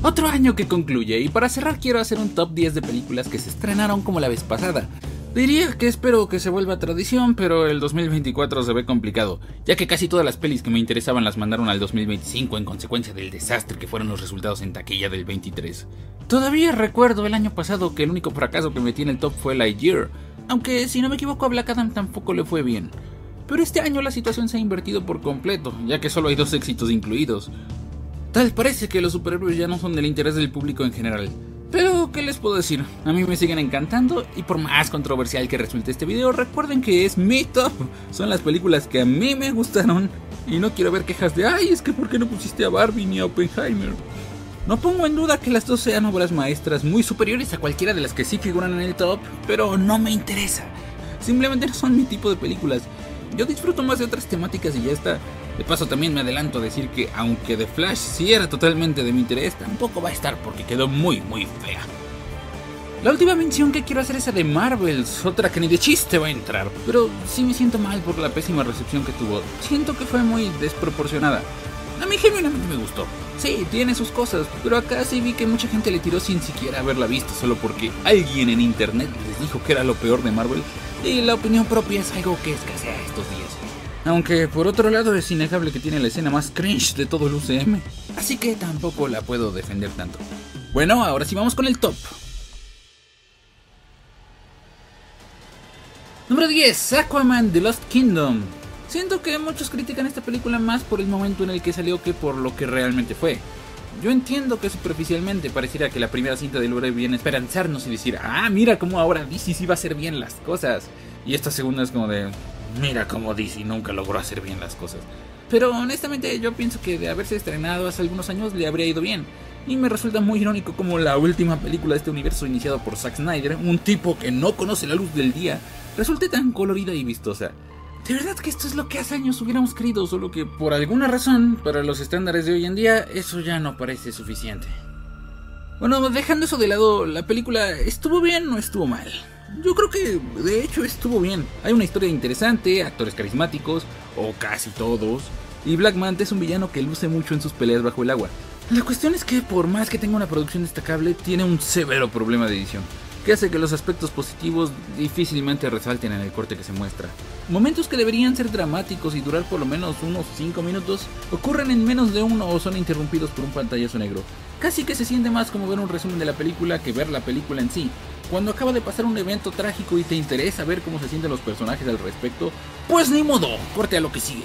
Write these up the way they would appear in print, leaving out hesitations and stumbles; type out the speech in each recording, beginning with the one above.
Otro año que concluye, y para cerrar quiero hacer un top 10 de películas que se estrenaron como la vez pasada. Diría que espero que se vuelva tradición, pero el 2024 se ve complicado, ya que casi todas las pelis que me interesaban las mandaron al 2025 en consecuencia del desastre que fueron los resultados en taquilla del 23. Todavía recuerdo el año pasado que el único fracaso que metí en el top fue Lightyear, aunque si no me equivoco a Black Adam tampoco le fue bien. Pero este año la situación se ha invertido por completo, ya que solo hay 2 éxitos incluidos. Tal parece que los superhéroes ya no son del interés del público en general. Pero, ¿qué les puedo decir? A mí me siguen encantando y por más controversial que resulte este video, recuerden que es mi top. Son las películas que a mí me gustaron y no quiero ver quejas de ¡ay, es que por qué no pusiste a Barbie ni a Oppenheimer! No pongo en duda que las dos sean obras maestras muy superiores a cualquiera de las que sí figuran en el top, pero no me interesa. Simplemente no son mi tipo de películas. Yo disfruto más de otras temáticas y ya está. De paso también me adelanto a decir que aunque The Flash sí era totalmente de mi interés, tampoco va a estar porque quedó muy fea. La última mención que quiero hacer es a de Marvels, otra que ni de chiste va a entrar, pero sí me siento mal por la pésima recepción que tuvo. Siento que fue muy desproporcionada. A mí genuinamente me gustó. Sí, tiene sus cosas, pero acá sí vi que mucha gente le tiró sin siquiera haberla visto, solo porque alguien en internet les dijo que era lo peor de Marvel, y la opinión propia es algo que escasea estos días. Aunque por otro lado es innegable que tiene la escena más cringe de todo el UCM, así que tampoco la puedo defender tanto. Bueno, ahora sí vamos con el top. Número 10, Aquaman The Lost Kingdom. Siento que muchos critican esta película más por el momento en el que salió que por lo que realmente fue. Yo entiendo que superficialmente pareciera que la primera cinta de Lore viene a esperanzarnos y decir ah, mira cómo ahora DC sí va a hacer bien las cosas. Y esta segunda es como de mira cómo DC nunca logró hacer bien las cosas. Pero honestamente yo pienso que de haberse estrenado hace algunos años le habría ido bien. Y me resulta muy irónico como la última película de este universo iniciado por Zack Snyder, un tipo que no conoce la luz del día, resulte tan colorida y vistosa. De verdad que esto es lo que hace años hubiéramos querido, solo que por alguna razón, para los estándares de hoy en día, eso ya no parece suficiente. Bueno, dejando eso de lado, ¿la película estuvo bien o estuvo mal? Yo creo que de hecho estuvo bien. Hay una historia interesante, actores carismáticos, o casi todos, y Black Manta es un villano que luce mucho en sus peleas bajo el agua. La cuestión es que por más que tenga una producción destacable, tiene un severo problema de edición, que hace que los aspectos positivos difícilmente resalten en el corte que se muestra. Momentos que deberían ser dramáticos y durar por lo menos unos 5 minutos, ocurren en menos de uno o son interrumpidos por un pantallazo negro. Casi que se siente más como ver un resumen de la película que ver la película en sí. Cuando acaba de pasar un evento trágico y te interesa ver cómo se sienten los personajes al respecto, pues ni modo, corte a lo que sigue.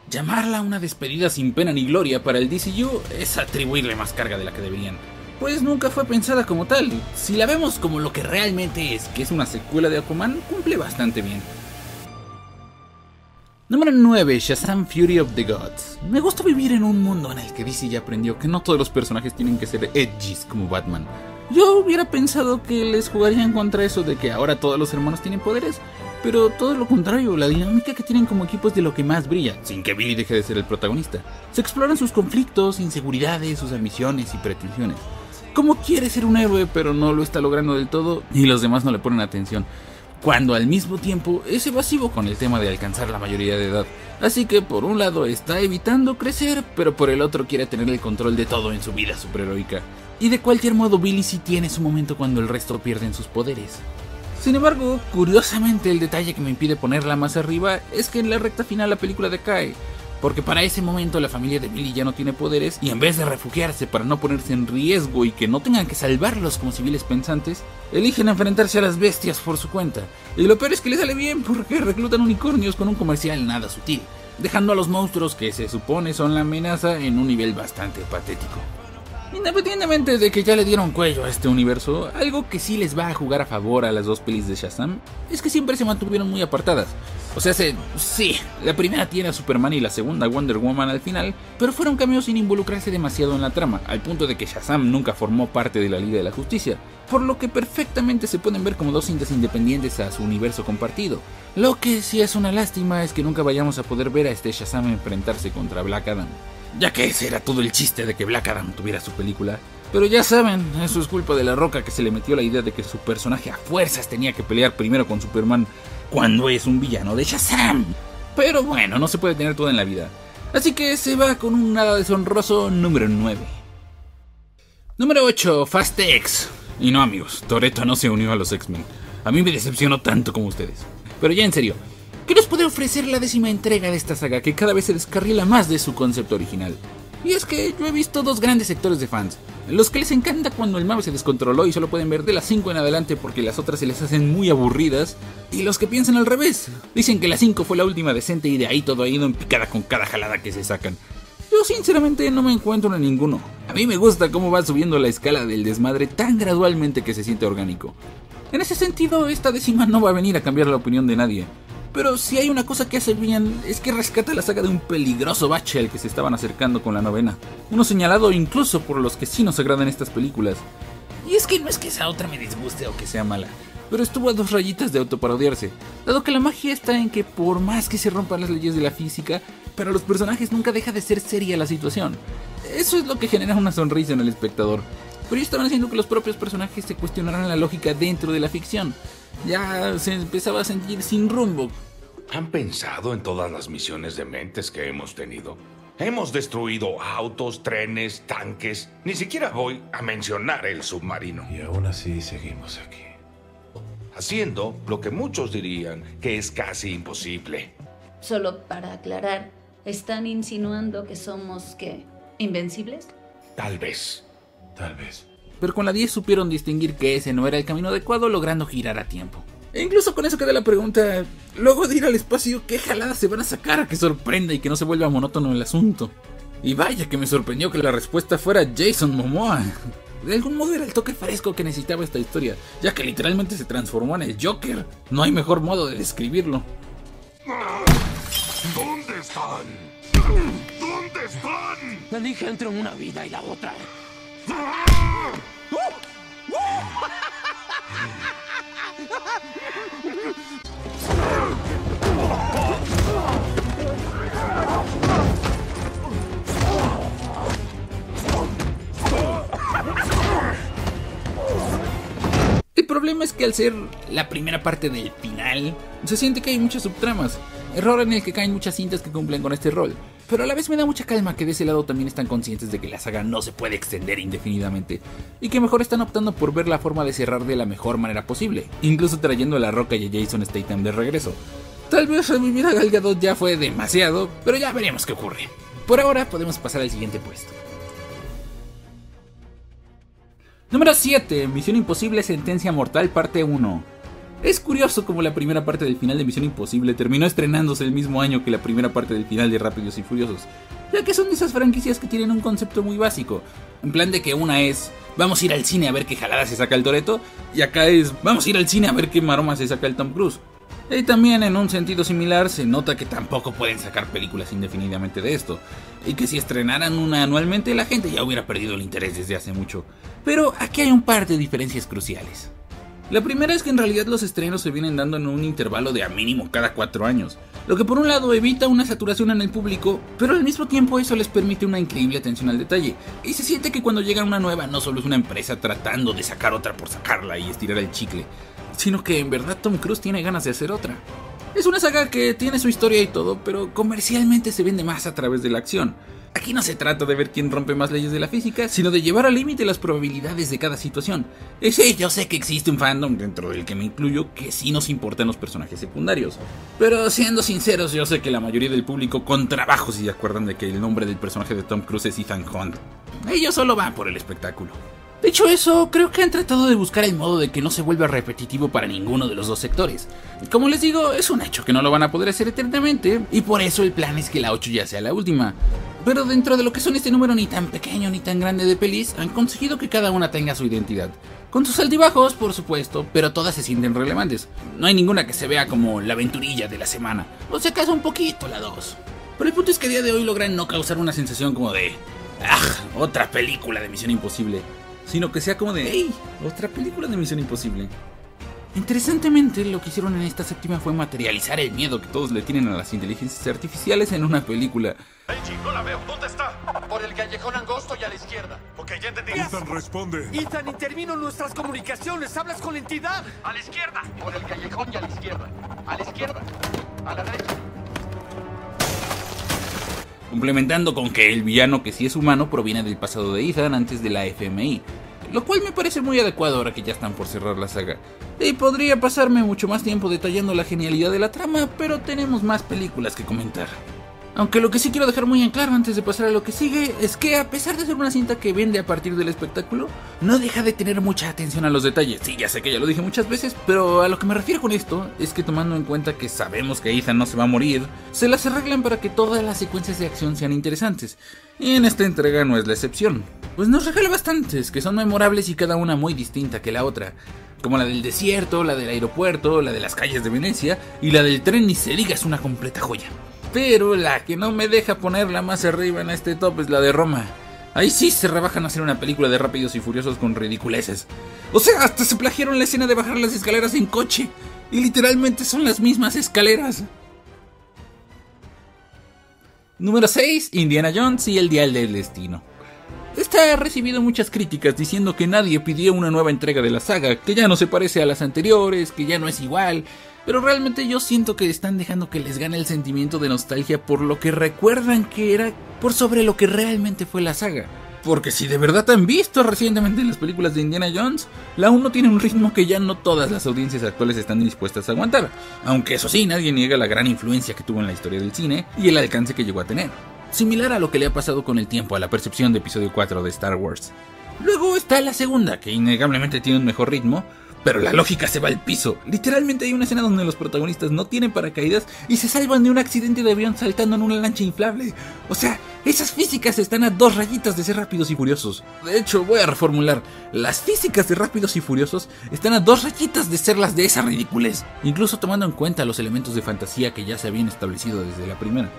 Llamarla una despedida sin pena ni gloria para el DCU es atribuirle más carga de la que deberían. Pues nunca fue pensada como tal. Si la vemos como lo que realmente es, que es una secuela de Aquaman, cumple bastante bien. Número 9, Shazam Fury of the Gods. Me gusta vivir en un mundo en el que DC ya aprendió que no todos los personajes tienen que ser edgys como Batman. Yo hubiera pensado que les jugarían contra eso de que ahora todos los hermanos tienen poderes, pero todo lo contrario, la dinámica que tienen como equipo es de lo que más brilla, sin que Billy deje de ser el protagonista. Se exploran sus conflictos, inseguridades, sus ambiciones y pretensiones. Como quiere ser un héroe pero no lo está logrando del todo y los demás no le ponen atención, cuando al mismo tiempo es evasivo con el tema de alcanzar la mayoría de edad. Así que por un lado está evitando crecer, pero por el otro quiere tener el control de todo en su vida superheroica. Y de cualquier modo Billy sí tiene su momento cuando el resto pierden sus poderes. Sin embargo, curiosamente el detalle que me impide ponerla más arriba es que en la recta final la película decae, porque para ese momento la familia de Billy ya no tiene poderes y en vez de refugiarse para no ponerse en riesgo y que no tengan que salvarlos como civiles pensantes, eligen enfrentarse a las bestias por su cuenta. Y lo peor es que les sale bien porque reclutan unicornios con un comercial nada sutil, dejando a los monstruos que se supone son la amenaza en un nivel bastante patético. Independientemente de que ya le dieron cuello a este universo, algo que sí les va a jugar a favor a las dos pelis de Shazam es que siempre se mantuvieron muy apartadas. O sea, sí, la primera tiene a Superman y la segunda Wonder Woman al final, pero fueron cameos sin involucrarse demasiado en la trama, al punto de que Shazam nunca formó parte de la Liga de la Justicia, por lo que perfectamente se pueden ver como dos cintas independientes a su universo compartido. Lo que sí es una lástima es que nunca vayamos a poder ver a este Shazam enfrentarse contra Black Adam, ya que ese era todo el chiste de que Black Adam tuviera su película. Pero ya saben, eso es culpa de La Roca, que se le metió la idea de que su personaje a fuerzas tenía que pelear primero con Superman cuando es un villano de Shazam. Pero bueno, no se puede tener todo en la vida, así que se va con un nada deshonroso número 9. Número 8, Fast X. Y no, amigos, Toretto no se unió a los X-Men. A mí me decepcionó tanto como ustedes. Pero ya en serio, ¿qué nos puede ofrecer la 10ª entrega de esta saga que cada vez se descarrila más de su concepto original? Y es que yo he visto dos grandes sectores de fans, los que les encanta cuando el mame se descontroló y solo pueden ver de las 5 en adelante porque las otras se les hacen muy aburridas, y los que piensan al revés, dicen que la 5 fue la última decente y de ahí todo ha ido en picada con cada jalada que se sacan. Yo sinceramente no me encuentro en ninguno. A mí me gusta cómo va subiendo la escala del desmadre tan gradualmente que se siente orgánico. En ese sentido, esta 10ª no va a venir a cambiar la opinión de nadie. Pero si hay una cosa que hace bien, es que rescata la saga de un peligroso bache al que se estaban acercando con la 9ª. Uno señalado incluso por los que sí nos agradan estas películas. Y es que no es que esa otra me disguste o que sea mala, pero estuvo a 2 rayitas de autoparodiarse, dado que la magia está en que por más que se rompan las leyes de la física, para los personajes nunca deja de ser seria la situación. Eso es lo que genera una sonrisa en el espectador. Pero ellos estaban haciendo que los propios personajes se cuestionaran la lógica dentro de la ficción. Ya se empezaba a sentir sin rumbo. ¿Han pensado en todas las misiones dementes que hemos tenido? Hemos destruido autos, trenes, tanques. Ni siquiera voy a mencionar el submarino. Y aún así seguimos aquí. Haciendo lo que muchos dirían que es casi imposible. Solo para aclarar, ¿están insinuando que somos, qué, invencibles? Tal vez. Tal vez. Pero con la 10 supieron distinguir que ese no era el camino adecuado, logrando girar a tiempo. E incluso con eso queda la pregunta, luego de ir al espacio, ¿qué jaladas se van a sacar que sorprenda y que no se vuelva monótono el asunto? Y vaya que me sorprendió que la respuesta fuera Jason Momoa. De algún modo era el toque fresco que necesitaba esta historia, ya que literalmente se transformó en el Joker. No hay mejor modo de describirlo. ¿Dónde están? ¿Dónde están? Elige entre una vida y la otra. El problema es que al ser la primera parte del final, se siente que hay muchas subtramas, error en el que caen muchas cintas que cumplen con este rol. Pero a la vez me da mucha calma que de ese lado también están conscientes de que la saga no se puede extender indefinidamente, y que mejor están optando por ver la forma de cerrar de la mejor manera posible, incluso trayendo a La Roca y a Jason Statham de regreso. Tal vez revivir a Gal Gadot ya fue demasiado, pero ya veremos qué ocurre. Por ahora podemos pasar al siguiente puesto. Número 7. Misión Imposible Sentencia Mortal Parte 1. Es curioso como la primera parte del final de Misión Imposible terminó estrenándose el mismo año que la primera parte del final de Rápidos y Furiosos, ya que son de esas franquicias que tienen un concepto muy básico, en plan de que una es vamos a ir al cine a ver qué jalada se saca el Toretto, y acá es vamos a ir al cine a ver qué maroma se saca el Tom Cruise. Y también en un sentido similar se nota que tampoco pueden sacar películas indefinidamente de esto, y que si estrenaran una anualmente la gente ya hubiera perdido el interés desde hace mucho. Pero aquí hay un par de diferencias cruciales. La primera es que en realidad los estrenos se vienen dando en un intervalo de a mínimo cada 4 años, lo que por un lado evita una saturación en el público, pero al mismo tiempo eso les permite una increíble atención al detalle, y se siente que cuando llega una nueva no solo es una empresa tratando de sacar otra por sacarla y estirar el chicle, sino que en verdad Tom Cruise tiene ganas de hacer otra. Es una saga que tiene su historia y todo, pero comercialmente se vende más a través de la acción. Aquí no se trata de ver quién rompe más leyes de la física, sino de llevar al límite las probabilidades de cada situación. Y sí, yo sé que existe un fandom, dentro del que me incluyo, que sí nos importan los personajes secundarios. Pero siendo sinceros, yo sé que la mayoría del público con trabajo sí se acuerdan de que el nombre del personaje de Tom Cruise es Ethan Hunt. Ellos solo van por el espectáculo. Dicho eso, creo que han tratado de buscar el modo de que no se vuelva repetitivo para ninguno de los dos sectores. Como les digo, es un hecho que no lo van a poder hacer eternamente, y por eso el plan es que la 8 ya sea la última. Pero dentro de lo que son este número ni tan pequeño ni tan grande de pelis, han conseguido que cada una tenga su identidad. Con sus altibajos, por supuesto, pero todas se sienten relevantes. No hay ninguna que se vea como la aventurilla de la semana, o si acaso un poquito la 2. Pero el punto es que a día de hoy logran no causar una sensación como de otra película de Misión Imposible, sino que sea como de ¡hey! Otra película de Misión Imposible. Interesantemente, lo que hicieron en esta séptima fue materializar el miedo que todos le tienen a las inteligencias artificiales en una película. Benji, no la veo. ¿Dónde está? Por el callejón angosto y a la izquierda. Ok, ya entendí. Ethan, responde. Ethan, intervino en nuestras comunicaciones. Hablas con la entidad. A la izquierda. Por el callejón y a la izquierda. A la izquierda. A la derecha. complementando con que el villano, que sí es humano, proviene del pasado de Ethan antes de la FMI, lo cual me parece muy adecuado ahora que ya están por cerrar la saga. Y podría pasarme mucho más tiempo detallando la genialidad de la trama, pero tenemos más películas que comentar. Aunque lo que sí quiero dejar muy en claro antes de pasar a lo que sigue es que, a pesar de ser una cinta que vende a partir del espectáculo, no deja de tener mucha atención a los detalles. Sí, ya sé que ya lo dije muchas veces, pero a lo que me refiero con esto es que, tomando en cuenta que sabemos que Ethan no se va a morir, se las arreglan para que todas las secuencias de acción sean interesantes. Y en esta entrega no es la excepción, pues nos regala bastantes que son memorables y cada una muy distinta que la otra, como la del desierto, la del aeropuerto, la de las calles de Venecia y la del tren, ni se diga, es una completa joya. Pero la que no me deja ponerla más arriba en este top es la de Roma. Ahí sí se rebajan a hacer una película de Rápidos y Furiosos con ridiculeces. O sea, hasta se plagiaron la escena de bajar las escaleras en coche, y literalmente son las mismas escaleras. Número 6, Indiana Jones y el Dial del Destino. Esta ha recibido muchas críticas diciendo que nadie pidió una nueva entrega de la saga, que ya no se parece a las anteriores, que ya no es igual, pero realmente yo siento que están dejando que les gane el sentimiento de nostalgia por lo que recuerdan que era, por sobre lo que realmente fue la saga. Porque si de verdad han visto recientemente las películas de Indiana Jones, la 1 tiene un ritmo que ya no todas las audiencias actuales están dispuestas a aguantar, aunque eso sí, nadie niega la gran influencia que tuvo en la historia del cine y el alcance que llegó a tener. Similar a lo que le ha pasado con el tiempo a la percepción de episodio 4 de Star Wars. Luego está la segunda, que innegablemente tiene un mejor ritmo, pero la lógica se va al piso. Literalmente hay una escena donde los protagonistas no tienen paracaídas y se salvan de un accidente de avión saltando en una lancha inflable. O sea, esas físicas están a 2 rayitas de ser Rápidos y Furiosos. De hecho, voy a reformular. Las físicas de Rápidos y Furiosos están a 2 rayitas de ser las de esa ridiculez, incluso tomando en cuenta los elementos de fantasía que ya se habían establecido desde la primera.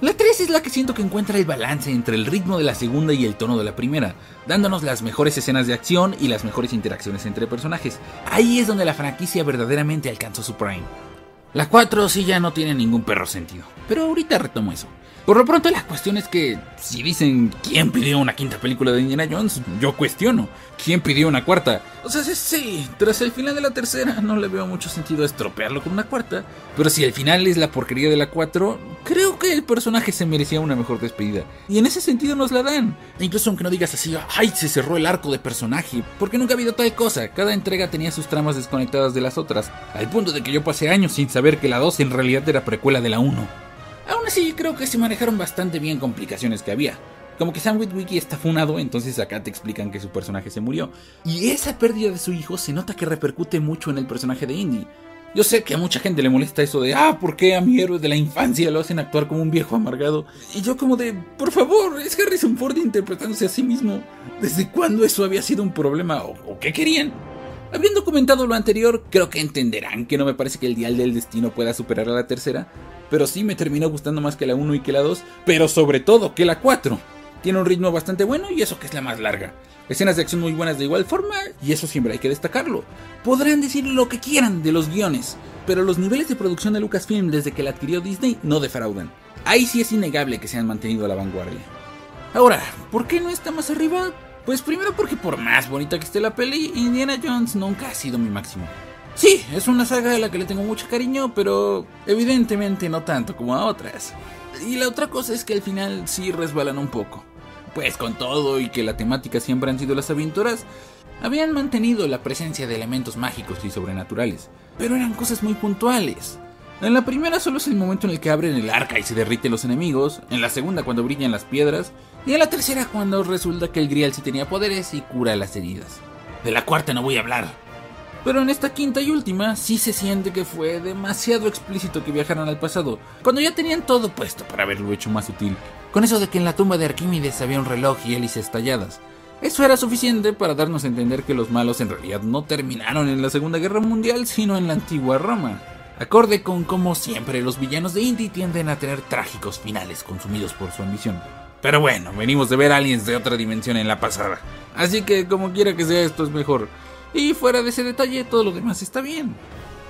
La 3 es la que siento que encuentra el balance entre el ritmo de la segunda y el tono de la primera, dándonos las mejores escenas de acción y las mejores interacciones entre personajes. Ahí es donde la franquicia verdaderamente alcanzó su prime. La 4 sí ya no tiene ningún perro sentido, pero ahorita retomo eso. Por lo pronto la cuestión es que, si dicen ¿quién pidió una quinta película de Indiana Jones?, yo cuestiono ¿quién pidió una cuarta? O sea, sí, tras el final de la tercera no le veo mucho sentido estropearlo con una cuarta, pero si el final es la porquería de la 4, creo que el personaje se merecía una mejor despedida, y en ese sentido nos la dan. Incluso aunque no digas así, ¡ay, se cerró el arco de personaje!, porque nunca ha habido tal cosa. Cada entrega tenía sus tramas desconectadas de las otras, al punto de que yo pasé años sin saber que la 2 en realidad era precuela de la 1. Aún así, creo que se manejaron bastante bien complicaciones que había. Como que Sam Witwicky está funado, entonces acá te explican que su personaje se murió. Y esa pérdida de su hijo se nota que repercute mucho en el personaje de Indy. Yo sé que a mucha gente le molesta eso de ¿por qué a mi héroe de la infancia lo hacen actuar como un viejo amargado? Y yo como de, por favor, es Harrison Ford interpretándose a sí mismo. ¿Desde cuándo eso había sido un problema? ¿O qué querían? Habiendo comentado lo anterior, creo que entenderán que no me parece que el Dial del Destino pueda superar a la tercera, pero sí me terminó gustando más que la 1 y que la 2, pero sobre todo que la 4. Tiene un ritmo bastante bueno y eso que es la más larga. Escenas de acción muy buenas de igual forma, y eso siempre hay que destacarlo. Podrán decir lo que quieran de los guiones, pero los niveles de producción de Lucasfilm desde que la adquirió Disney no defraudan. Ahí sí es innegable que se han mantenido a la vanguardia. Ahora, ¿por qué no está más arriba? Pues primero porque por más bonita que esté la peli, Indiana Jones nunca ha sido mi máximo. Sí, es una saga a la que le tengo mucho cariño, pero evidentemente no tanto como a otras. Y la otra cosa es que al final sí resbalan un poco. Pues con todo y que la temática siempre han sido las aventuras, habían mantenido la presencia de elementos mágicos y sobrenaturales, pero eran cosas muy puntuales. En la primera solo es el momento en el que abren el arca y se derriten los enemigos, en la segunda cuando brillan las piedras, y en la tercera cuando resulta que el Grial sí tenía poderes y cura las heridas. De la cuarta no voy a hablar. Pero en esta quinta y última sí se siente que fue demasiado explícito que viajaran al pasado, cuando ya tenían todo puesto para haberlo hecho más útil. Con eso de que en la tumba de Arquímedes había un reloj y hélices talladas. Eso era suficiente para darnos a entender que los malos en realidad no terminaron en la Segunda Guerra Mundial, sino en la antigua Roma. Acorde con cómo siempre los villanos de Indy tienden a tener trágicos finales consumidos por su ambición. Pero bueno, venimos de ver aliens de otra dimensión en la pasada, así que como quiera que sea esto es mejor. Y fuera de ese detalle todo lo demás está bien.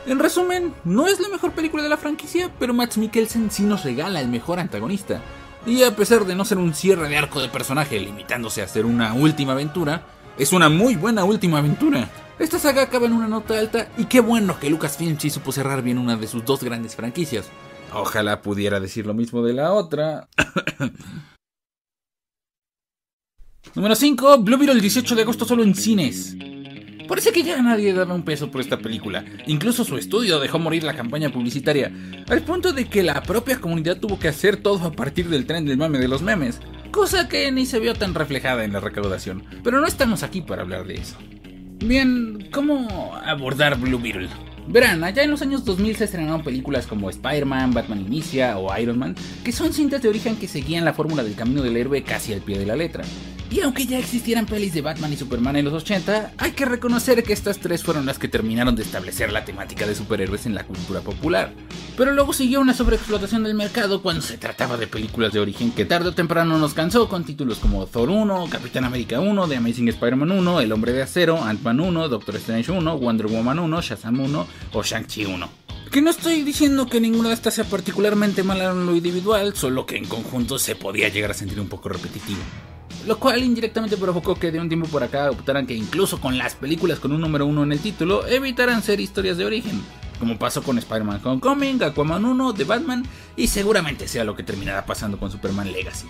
En resumen, no es la mejor película de la franquicia, pero Mads Mikkelsen sí nos regala el mejor antagonista. Y a pesar de no ser un cierre de arco de personaje limitándose a ser una última aventura, es una muy buena última aventura. Esta saga acaba en una nota alta y qué bueno que Lucasfilm sí supo cerrar bien una de sus dos grandes franquicias. Ojalá pudiera decir lo mismo de la otra. Número 5. Blue Beetle, el 18 de agosto solo en cines. Parece que ya nadie daba un peso por esta película. Incluso su estudio dejó morir la campaña publicitaria, al punto de que la propia comunidad tuvo que hacer todo a partir del tren del mame de los memes, cosa que ni se vio tan reflejada en la recaudación. Pero no estamos aquí para hablar de eso. Bien, ¿cómo abordar Blue Beetle? Verán, allá en los años 2000 se estrenaron películas como Spider-Man, Batman Inicia o Iron Man, que son cintas de origen que seguían la fórmula del camino del héroe casi al pie de la letra. Y aunque ya existieran pelis de Batman y Superman en los 80, hay que reconocer que estas tres fueron las que terminaron de establecer la temática de superhéroes en la cultura popular. Pero luego siguió una sobreexplotación del mercado cuando se trataba de películas de origen que tarde o temprano nos cansó, con títulos como Thor 1, Capitán América 1, The Amazing Spider-Man 1, El Hombre de Acero, Ant-Man 1, Doctor Strange 1, Wonder Woman 1, Shazam 1 o Shang-Chi 1. Que no estoy diciendo que ninguna de estas sea particularmente mala en lo individual, solo que en conjunto se podía llegar a sentir un poco repetitivo. Lo cual indirectamente provocó que de un tiempo por acá optaran que incluso con las películas con un número 1 en el título evitaran ser historias de origen, como pasó con Spider-Man Homecoming, Aquaman 1, The Batman, y seguramente sea lo que terminará pasando con Superman Legacy.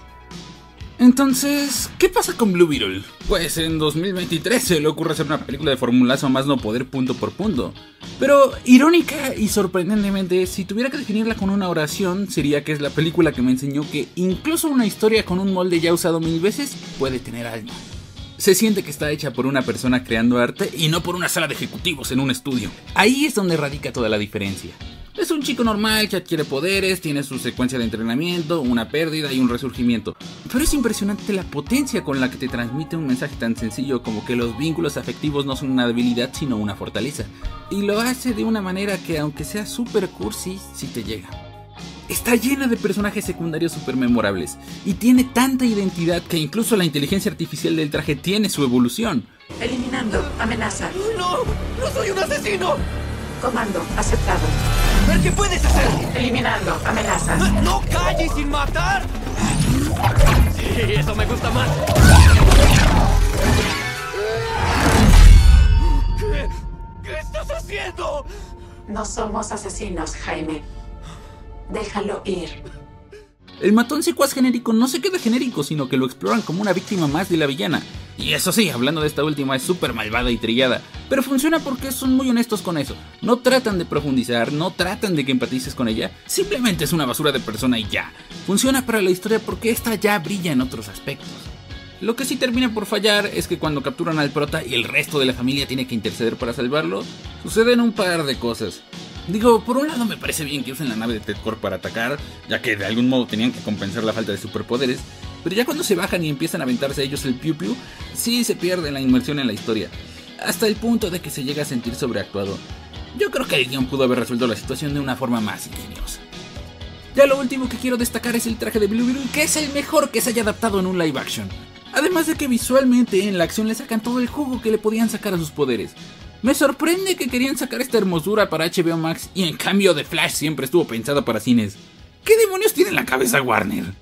Entonces, ¿qué pasa con Blue Beetle? Pues en 2023 se le ocurre hacer una película de formulazo a más no poder punto por punto. Pero irónica y sorprendentemente, si tuviera que definirla con una oración, sería que es la película que me enseñó que incluso una historia con un molde ya usado 1000 veces puede tener alma. Se siente que está hecha por una persona creando arte y no por una sala de ejecutivos en un estudio. Ahí es donde radica toda la diferencia. Es un chico normal que adquiere poderes, tiene su secuencia de entrenamiento, una pérdida y un resurgimiento. Pero es impresionante la potencia con la que te transmite un mensaje tan sencillo como que los vínculos afectivos no son una debilidad sino una fortaleza. Y lo hace de una manera que, aunque sea super cursi, sí te llega. Está llena de personajes secundarios super memorables y tiene tanta identidad que incluso la inteligencia artificial del traje tiene su evolución. Eliminando amenaza. ¡No! ¡No soy un asesino! Comando aceptado. ¿Pero qué puedes hacer? Eliminando amenaza. ¡No calles sin matar! Sí, eso me gusta más. ¿Qué estás haciendo? No somos asesinos, Jaime. Déjalo ir. El matón secuaz genérico no se queda genérico, sino que lo exploran como una víctima más de la villana. Y eso sí, hablando de esta última, es súper malvada y trillada, pero funciona porque son muy honestos con eso. No tratan de profundizar, no tratan de que empatices con ella, simplemente es una basura de persona y ya. Funciona para la historia porque esta ya brilla en otros aspectos. Lo que sí termina por fallar es que cuando capturan al prota y el resto de la familia tiene que interceder para salvarlo, suceden un par de cosas. Digo, por un lado me parece bien que usen la nave de Ted Core para atacar, ya que de algún modo tenían que compensar la falta de superpoderes, pero ya cuando se bajan y empiezan a aventarse ellos el piu piu, sí se pierde la inmersión en la historia, hasta el punto de que se llega a sentir sobreactuado. Yo creo que el guión pudo haber resuelto la situación de una forma más ingeniosa. Ya lo último que quiero destacar es el traje de Blue Beetle, que es el mejor que se haya adaptado en un live action. Además de que visualmente en la acción le sacan todo el jugo que le podían sacar a sus poderes. Me sorprende que querían sacar esta hermosura para HBO Max y en cambio The Flash siempre estuvo pensado para cines. ¿Qué demonios tiene en la cabeza Warner?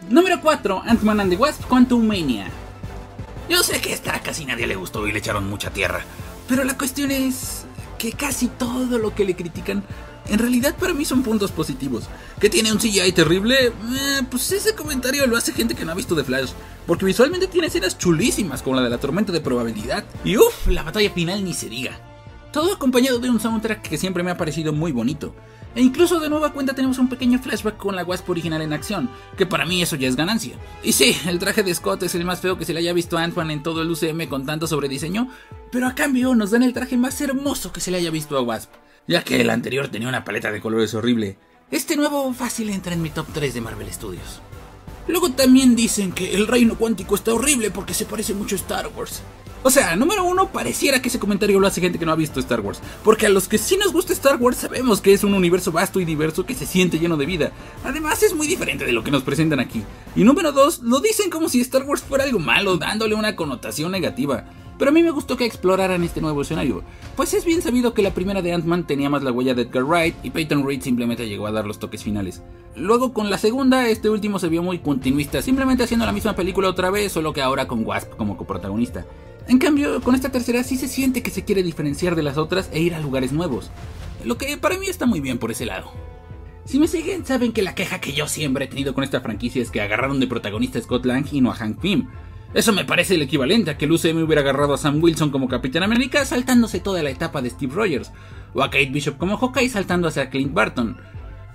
Número 4. Ant-Man and the Wasp: Quantumania. Yo sé que esta a casi nadie le gustó y le echaron mucha tierra, pero la cuestión es que casi todo lo que le critican en realidad para mí son puntos positivos. ¿Que tiene un CGI terrible? Pues ese comentario lo hace gente que no ha visto The Flash, porque visualmente tiene escenas chulísimas como la de la tormenta de probabilidad. Y uff, la batalla final ni se diga. Todo acompañado de un soundtrack que siempre me ha parecido muy bonito. E incluso de nueva cuenta tenemos un pequeño flashback con la Wasp original en acción, que para mí eso ya es ganancia. Y sí, el traje de Scott es el más feo que se le haya visto a Ant-Man en todo el UCM con tanto sobrediseño, pero a cambio nos dan el traje más hermoso que se le haya visto a Wasp, ya que el anterior tenía una paleta de colores horrible. Este nuevo fácil entra en mi top 3 de Marvel Studios. Luego también dicen que el reino cuántico está horrible porque se parece mucho a Star Wars. O sea, número 1, pareciera que ese comentario lo hace gente que no ha visto Star Wars, porque a los que sí nos gusta Star Wars sabemos que es un universo vasto y diverso que se siente lleno de vida. Además es muy diferente de lo que nos presentan aquí. Y número 2, lo dicen como si Star Wars fuera algo malo, dándole una connotación negativa. Pero a mí me gustó que exploraran este nuevo escenario, pues es bien sabido que la primera de Ant-Man tenía más la huella de Edgar Wright y Peyton Reed simplemente llegó a dar los toques finales. Luego con la segunda, este último se vio muy continuista, simplemente haciendo la misma película otra vez, solo que ahora con Wasp como coprotagonista. En cambio, con esta tercera sí se siente que se quiere diferenciar de las otras e ir a lugares nuevos. lo que para mí está muy bien por ese lado. Si me siguen, saben que la queja que yo siempre he tenido con esta franquicia es que agarraron de protagonista a Scott Lang y no a Hank Pym. Eso me parece el equivalente a que el UCM hubiera agarrado a Sam Wilson como Capitán América saltándose toda la etapa de Steve Rogers, o a Kate Bishop como Hawkeye saltando hacia Clint Barton.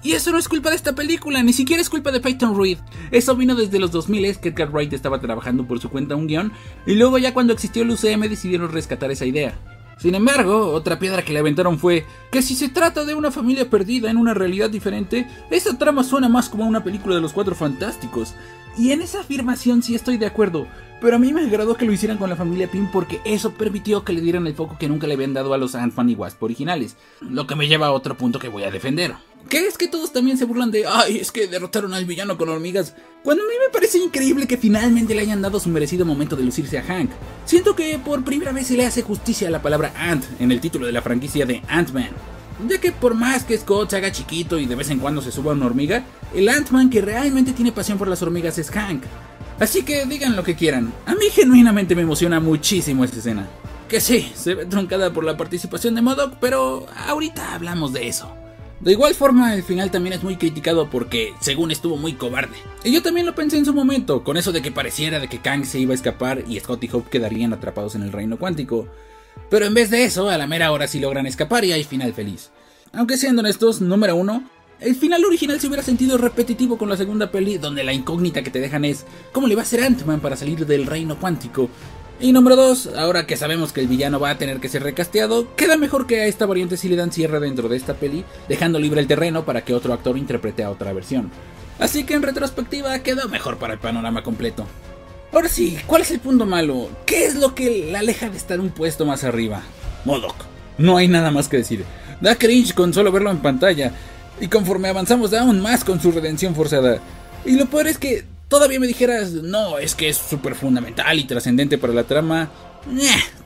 Y eso no es culpa de esta película, ni siquiera es culpa de Peyton Reed. Eso vino desde los 2000, que Edgar Wright estaba trabajando por su cuenta un guión, y luego ya cuando existió el UCM decidieron rescatar esa idea. Sin embargo, otra piedra que le aventaron fue que si se trata de una familia perdida en una realidad diferente, esa trama suena más como una película de los Cuatro Fantásticos. Y en esa afirmación sí estoy de acuerdo, pero a mí me agradó que lo hicieran con la familia Pym porque eso permitió que le dieran el foco que nunca le habían dado a los Ant-Man y Wasp originales, lo que me lleva a otro punto que voy a defender. Que es que todos también se burlan de ¡ay, es que derrotaron al villano con hormigas! Cuando a mí me parece increíble que finalmente le hayan dado su merecido momento de lucirse a Hank. Siento que por primera vez se le hace justicia a la palabra Ant en el título de la franquicia de Ant-Man. Ya que por más que Scott se haga chiquito y de vez en cuando se suba a una hormiga, el Ant-Man que realmente tiene pasión por las hormigas es Hank. Así que digan lo que quieran, a mí genuinamente me emociona muchísimo esta escena. Que sí, se ve truncada por la participación de M.O.D.O.K., pero ahorita hablamos de eso. De igual forma, el final también es muy criticado porque, según estuvo muy cobarde. Y yo también lo pensé en su momento, con eso de que pareciera de que Kang se iba a escapar y Scott y Hope quedarían atrapados en el reino cuántico. Pero en vez de eso, a la mera hora sí logran escapar y hay final feliz. Aunque siendo honestos, número 1, el final original se hubiera sentido repetitivo con la segunda peli, donde la incógnita que te dejan es ¿cómo le va a hacer Ant-Man para salir del reino cuántico? Y número 2, ahora que sabemos que el villano va a tener que ser recasteado, queda mejor que a esta variante sí le dan cierre dentro de esta peli, dejando libre el terreno para que otro actor interprete a otra versión. Así que en retrospectiva quedó mejor para el panorama completo. Ahora sí, ¿cuál es el punto malo? ¿Qué es lo que la aleja de estar un puesto más arriba? M.O.D.O.K. No hay nada más que decir. Da cringe con solo verlo en pantalla, y conforme avanzamos da aún más con su redención forzada. Y lo peor es que todavía me dijeras, no, es que es súper fundamental y trascendente para la trama,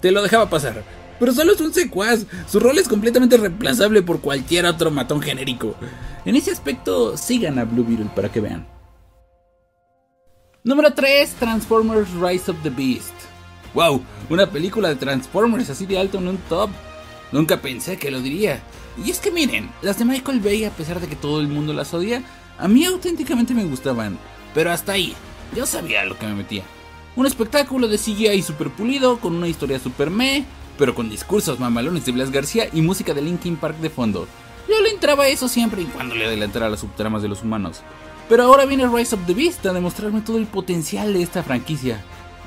te lo dejaba pasar. Pero solo es un secuaz, su rol es completamente reemplazable por cualquier otro matón genérico. En ese aspecto, sigan a Blue Beetle para que vean. Número 3, Transformers Rise of the Beast. Wow, una película de Transformers así de alto en un top. Nunca pensé que lo diría. Y es que miren, las de Michael Bay, a pesar de que todo el mundo las odia, a mí auténticamente me gustaban. Pero hasta ahí, yo sabía a lo que me metía. Un espectáculo de CGI super pulido, con una historia super meh, pero con discursos mamalones de Blas García y música de Linkin Park de fondo. Yo le entraba a eso siempre y cuando le adelantara las subtramas de los humanos. Pero ahora viene Rise of the Beast a demostrarme todo el potencial de esta franquicia.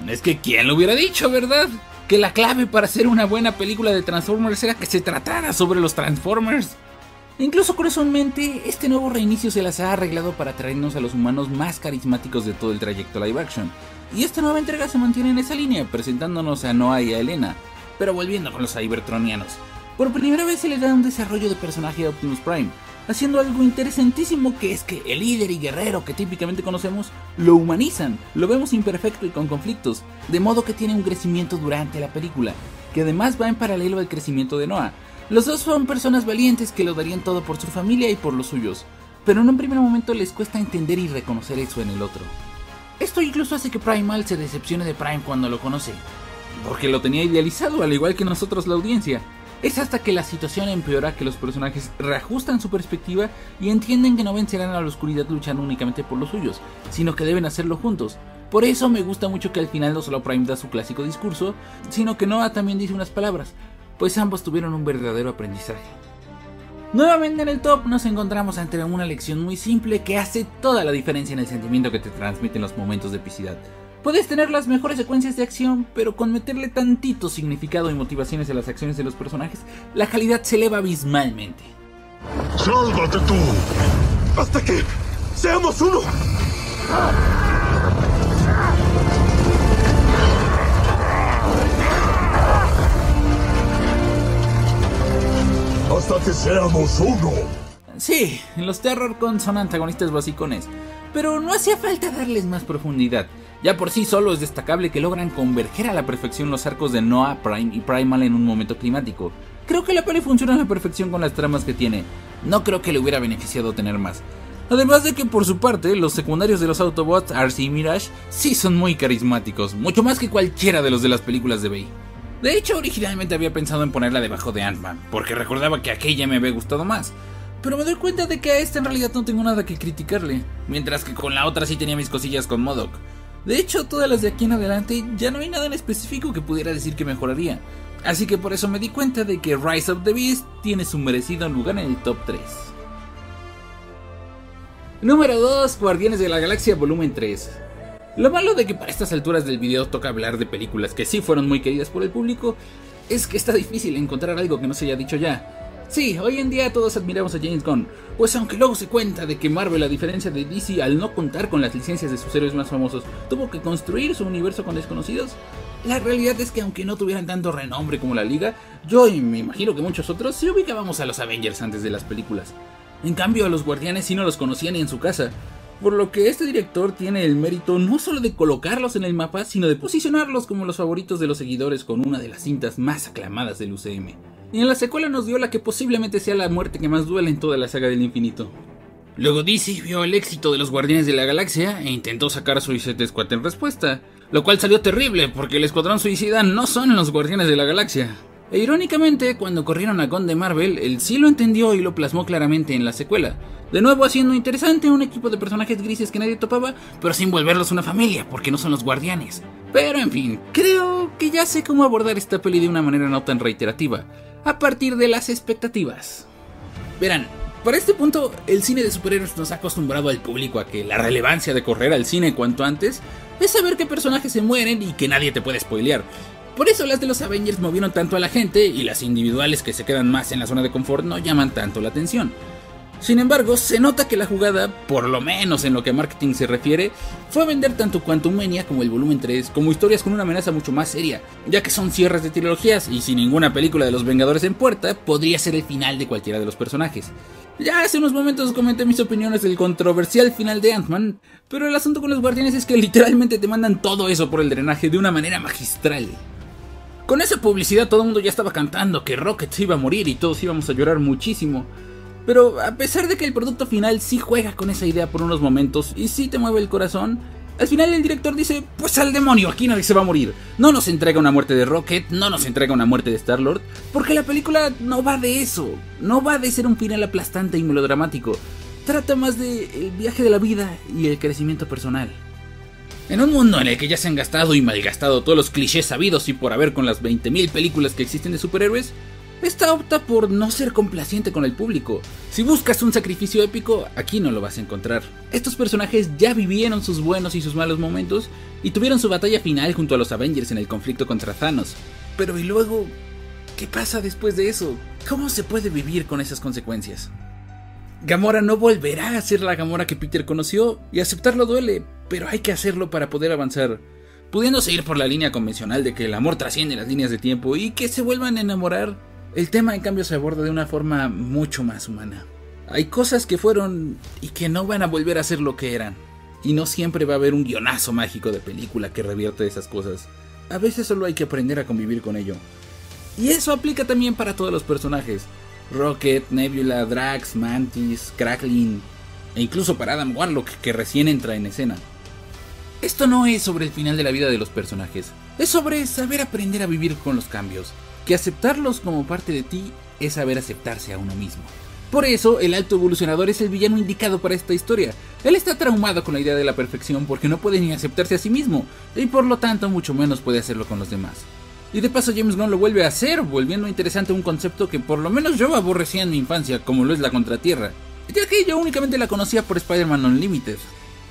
Es que ¿quién lo hubiera dicho, verdad? Que la clave para hacer una buena película de Transformers era que se tratara sobre los Transformers. Incluso con eso en mente, este nuevo reinicio se las ha arreglado para traernos a los humanos más carismáticos de todo el trayecto live action. Y esta nueva entrega se mantiene en esa línea, presentándonos a Noah y a Elena. Pero volviendo con los Cybertronianos, por primera vez se le da un desarrollo de personaje a Optimus Prime, haciendo algo interesantísimo, que es que el líder y guerrero que típicamente conocemos lo humanizan, lo vemos imperfecto y con conflictos, de modo que tiene un crecimiento durante la película, que además va en paralelo al crecimiento de Noah. Los dos son personas valientes que lo darían todo por su familia y por los suyos, pero en un primer momento les cuesta entender y reconocer eso en el otro. Esto incluso hace que Primal se decepcione de Prime cuando lo conoce, porque lo tenía idealizado al igual que nosotros la audiencia. Es hasta que la situación empeora que los personajes reajustan su perspectiva y entienden que no vencerán a la oscuridad luchando únicamente por los suyos, sino que deben hacerlo juntos. Por eso me gusta mucho que al final no solo Prime da su clásico discurso, sino que Noah también dice unas palabras, pues ambos tuvieron un verdadero aprendizaje. Nuevamente en el top nos encontramos ante una lección muy simple que hace toda la diferencia en el sentimiento que te transmiten los momentos de epicidad. Puedes tener las mejores secuencias de acción, pero con meterle tantito significado y motivaciones a las acciones de los personajes, la calidad se eleva abismalmente. ¡Sálvate tú! ¡Hasta que seamos uno! ¡Hasta que seamos uno! Sí, los TerrorCon son antagonistas basicones, pero no hacía falta darles más profundidad. Ya por sí solo es destacable que logran converger a la perfección los arcos de Noah, Prime y Primal en un momento climático. Creo que la peli funciona a la perfección con las tramas que tiene. No creo que le hubiera beneficiado tener más. Además de que por su parte, los secundarios de los Autobots, Arcee y Mirage, sí son muy carismáticos, mucho más que cualquiera de los de las películas de Bay. De hecho, originalmente había pensado en ponerla debajo de Ant-Man, porque recordaba que aquella me había gustado más. Pero me doy cuenta de que a esta en realidad no tengo nada que criticarle, mientras que con la otra sí tenía mis cosillas con MODOK. De hecho, todas las de aquí en adelante ya no hay nada en específico que pudiera decir que mejoraría. Así que por eso me di cuenta de que Rise of the Beast tiene su merecido lugar en el top 3. Número 2, Guardianes de la Galaxia Volumen 3. Lo malo de que para estas alturas del video toca hablar de películas que sí fueron muy queridas por el público es que está difícil encontrar algo que no se haya dicho ya. Sí, hoy en día todos admiramos a James Gunn, pues aunque luego se cuenta de que Marvel, a diferencia de DC, al no contar con las licencias de sus héroes más famosos, tuvo que construir su universo con desconocidos, la realidad es que aunque no tuvieran tanto renombre como la Liga, yo y me imagino que muchos otros sí ubicábamos a los Avengers antes de las películas. En cambio a los Guardianes sí no los conocían ni en su casa, por lo que este director tiene el mérito no solo de colocarlos en el mapa, sino de posicionarlos como los favoritos de los seguidores con una de las cintas más aclamadas del UCM. Y en la secuela nos dio la que posiblemente sea la muerte que más duele en toda la saga del infinito. Luego DC vio el éxito de los Guardianes de la Galaxia e intentó sacar Suicide Squad en respuesta, lo cual salió terrible porque el Escuadrón Suicida no son los Guardianes de la Galaxia. E irónicamente, cuando corrieron a Gunn de Marvel, él sí lo entendió y lo plasmó claramente en la secuela. De nuevo haciendo interesante un equipo de personajes grises que nadie topaba, pero sin volverlos una familia, porque no son los Guardianes. Pero en fin, creo que ya sé cómo abordar esta peli de una manera no tan reiterativa, a partir de las expectativas. Verán, para este punto, el cine de superhéroes nos ha acostumbrado al público a que la relevancia de correr al cine cuanto antes es saber qué personajes se mueren y que nadie te puede spoilear. Por eso las de los Avengers movieron tanto a la gente y las individuales que se quedan más en la zona de confort no llaman tanto la atención. Sin embargo, se nota que la jugada, por lo menos en lo que a marketing se refiere, fue vender tanto Quantumania como el volumen 3 como historias con una amenaza mucho más seria, ya que son cierres de trilogías y sin ninguna película de los Vengadores en puerta, podría ser el final de cualquiera de los personajes. Ya hace unos momentos comenté mis opiniones del controversial final de Ant-Man, pero el asunto con los Guardianes es que literalmente te mandan todo eso por el drenaje de una manera magistral. Con esa publicidad todo el mundo ya estaba cantando que Rocket se iba a morir y todos íbamos a llorar muchísimo. Pero a pesar de que el producto final sí juega con esa idea por unos momentos y sí te mueve el corazón, al final el director dice, pues al demonio, aquí nadie se va a morir. No nos entrega una muerte de Rocket, no nos entrega una muerte de Star-Lord, porque la película no va de eso, no va de ser un final aplastante y melodramático. Trata más del viaje de la vida y el crecimiento personal. En un mundo en el que ya se han gastado y malgastado todos los clichés sabidos y por haber con las 20.000 películas que existen de superhéroes, esta opta por no ser complaciente con el público. Si buscas un sacrificio épico, aquí no lo vas a encontrar. Estos personajes ya vivieron sus buenos y sus malos momentos y tuvieron su batalla final junto a los Avengers en el conflicto contra Thanos. Pero ¿y luego? ¿Qué pasa después de eso? ¿Cómo se puede vivir con esas consecuencias? Gamora no volverá a ser la Gamora que Peter conoció y aceptarlo duele, pero hay que hacerlo para poder avanzar. Pudiendo seguir por la línea convencional de que el amor trasciende las líneas de tiempo y que se vuelvan a enamorar, el tema en cambio se aborda de una forma mucho más humana. Hay cosas que fueron y que no van a volver a ser lo que eran. Y no siempre va a haber un guionazo mágico de película que revierte esas cosas. A veces solo hay que aprender a convivir con ello. Y eso aplica también para todos los personajes. Rocket, Nebula, Drax, Mantis, Crackling e incluso para Adam Warlock, que recién entra en escena. Esto no es sobre el final de la vida de los personajes, es sobre saber aprender a vivir con los cambios, que aceptarlos como parte de ti es saber aceptarse a uno mismo. Por eso, el Alto Evolucionador es el villano indicado para esta historia. Él está traumado con la idea de la perfección porque no puede ni aceptarse a sí mismo, y por lo tanto mucho menos puede hacerlo con los demás. Y de paso James Gunn lo vuelve a hacer, volviendo interesante un concepto que por lo menos yo aborrecía en mi infancia, como lo es la Contratierra, ya que yo únicamente la conocía por Spider-Man Unlimited.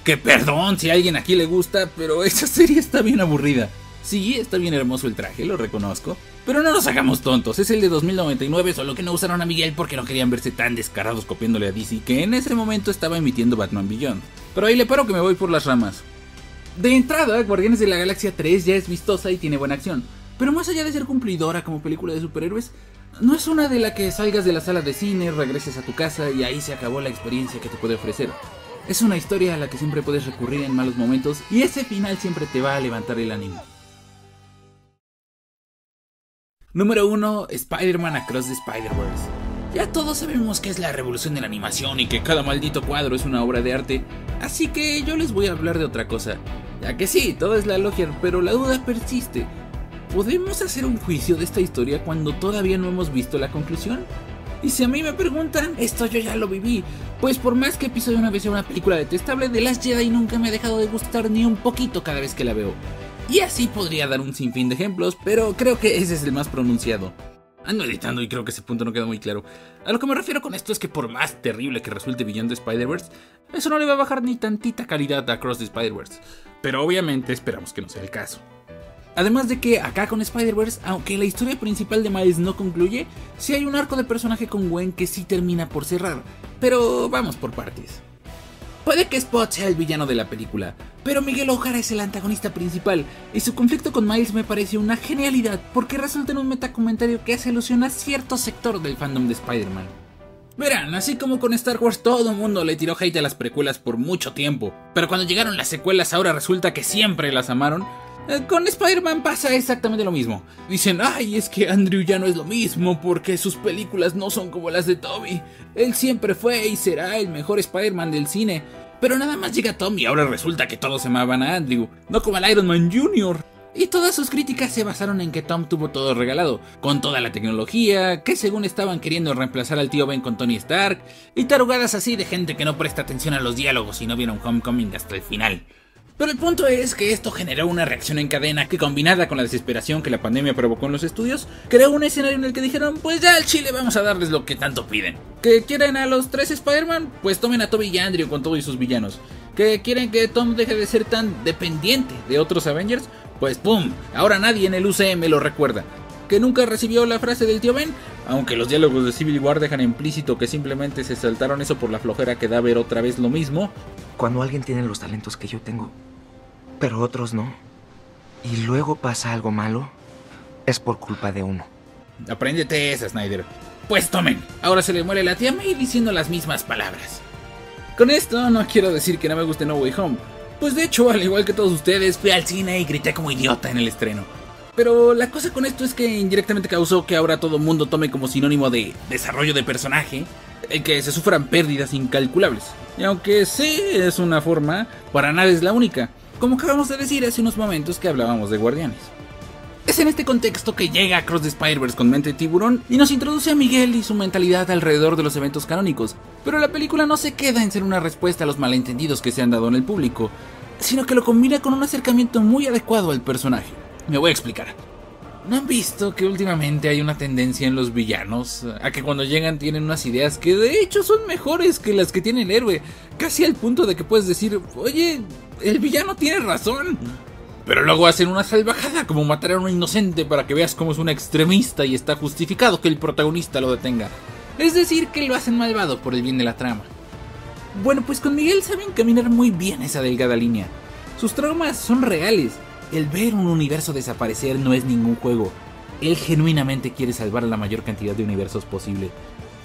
Que perdón si a alguien aquí le gusta, pero esa serie está bien aburrida. Sí, está bien hermoso el traje, lo reconozco, pero no nos hagamos tontos, es el de 2099, solo que no usaron a Miguel porque no querían verse tan descarados copiándole a DC, que en ese momento estaba emitiendo Batman Beyond. Pero ahí le paro que me voy por las ramas. De entrada, Guardianes de la Galaxia 3 ya es vistosa y tiene buena acción, pero más allá de ser cumplidora como película de superhéroes, no es una de la que salgas de la sala de cine, regreses a tu casa y ahí se acabó la experiencia que te puede ofrecer. Es una historia a la que siempre puedes recurrir en malos momentos y ese final siempre te va a levantar el ánimo. Número 1. Spider-Man Across the Spider-Verse. Ya todos sabemos que es la revolución de la animación y que cada maldito cuadro es una obra de arte, así que yo les voy a hablar de otra cosa. Ya que sí, todo es la logia, pero la duda persiste. ¿podemos hacer un juicio de esta historia cuando todavía no hemos visto la conclusión? Y si a mí me preguntan, esto yo ya lo viví, pues por más que episodio 1 sea una película detestable, The Last Jedi nunca me ha dejado de gustar ni un poquito cada vez que la veo. Y así podría dar un sinfín de ejemplos, pero creo que ese es el más pronunciado. Ando editando y creo que ese punto no queda muy claro. A lo que me refiero con esto es que por más terrible que resulte Beyond the Spider-Verse, eso no le va a bajar ni tantita calidad a Across the Spider-Verse. Pero obviamente esperamos que no sea el caso. Además de que acá con Spider-Verse, aunque la historia principal de Miles no concluye, sí hay un arco de personaje con Gwen que sí termina por cerrar. Pero vamos por partes. Puede que Spot sea el villano de la película, pero Miguel O'Hara es el antagonista principal, y su conflicto con Miles me parece una genialidad porque resulta en un metacomentario que hace alusión a cierto sector del fandom de Spider-Man. Verán, así como con Star Wars todo el mundo le tiró hate a las precuelas por mucho tiempo, pero cuando llegaron las secuelas ahora resulta que siempre las amaron, con Spider-Man pasa exactamente lo mismo. Dicen, ay, es que Andrew ya no es lo mismo porque sus películas no son como las de Tobey. Él siempre fue y será el mejor Spider-Man del cine. Pero nada más llega Tom y ahora resulta que todos amaban a Andrew, no como al Iron Man Jr. Y todas sus críticas se basaron en que Tom tuvo todo regalado, con toda la tecnología, que según estaban queriendo reemplazar al tío Ben con Tony Stark, y tarugadas así de gente que no presta atención a los diálogos y no vieron Homecoming hasta el final. Pero el punto es que esto generó una reacción en cadena que, combinada con la desesperación que la pandemia provocó en los estudios, creó un escenario en el que dijeron, pues ya al chile vamos a darles lo que tanto piden. ¿Que quieren a los 3 Spider-Man? Pues tomen a Tobey y Andrew con todos sus villanos. ¿Que quieren que Tom deje de ser tan dependiente de otros Avengers? Pues pum, ahora nadie en el UCM lo recuerda. ¿Que nunca recibió la frase del tío Ben? Aunque los diálogos de Civil War dejan implícito que simplemente se saltaron eso por la flojera que da ver otra vez lo mismo. Cuando alguien tiene los talentos que yo tengo, pero otros no, y luego pasa algo malo, es por culpa de uno. Apréndete esa, Snyder. Pues tomen, ahora se le muere la tía May diciendo las mismas palabras. Con esto no quiero decir que no me guste No Way Home, pues de hecho, al igual que todos ustedes, fui al cine y grité como idiota en el estreno. Pero la cosa con esto es que indirectamente causó que ahora todo el mundo tome como sinónimo de desarrollo de personaje el que se sufran pérdidas incalculables. Y aunque sí es una forma, para nada es la única, como acabamos de decir hace unos momentos que hablábamos de Guardianes. Es en este contexto que llega Across the Spider-Verse con mente de tiburón y nos introduce a Miguel y su mentalidad alrededor de los eventos canónicos, pero la película no se queda en ser una respuesta a los malentendidos que se han dado en el público, sino que lo combina con un acercamiento muy adecuado al personaje. Me voy a explicar. ¿No han visto que últimamente hay una tendencia en los villanos a que cuando llegan tienen unas ideas que de hecho son mejores que las que tiene el héroe? Casi al punto de que puedes decir, oye, el villano tiene razón. Pero luego hacen una salvajada como matar a un inocente para que veas cómo es un extremista y está justificado que el protagonista lo detenga. Es decir, que lo hacen malvado por el bien de la trama. Bueno, pues con Miguel saben caminar muy bien esa delgada línea. Sus traumas son reales. El ver un universo desaparecer no es ningún juego. Él genuinamente quiere salvar la mayor cantidad de universos posible.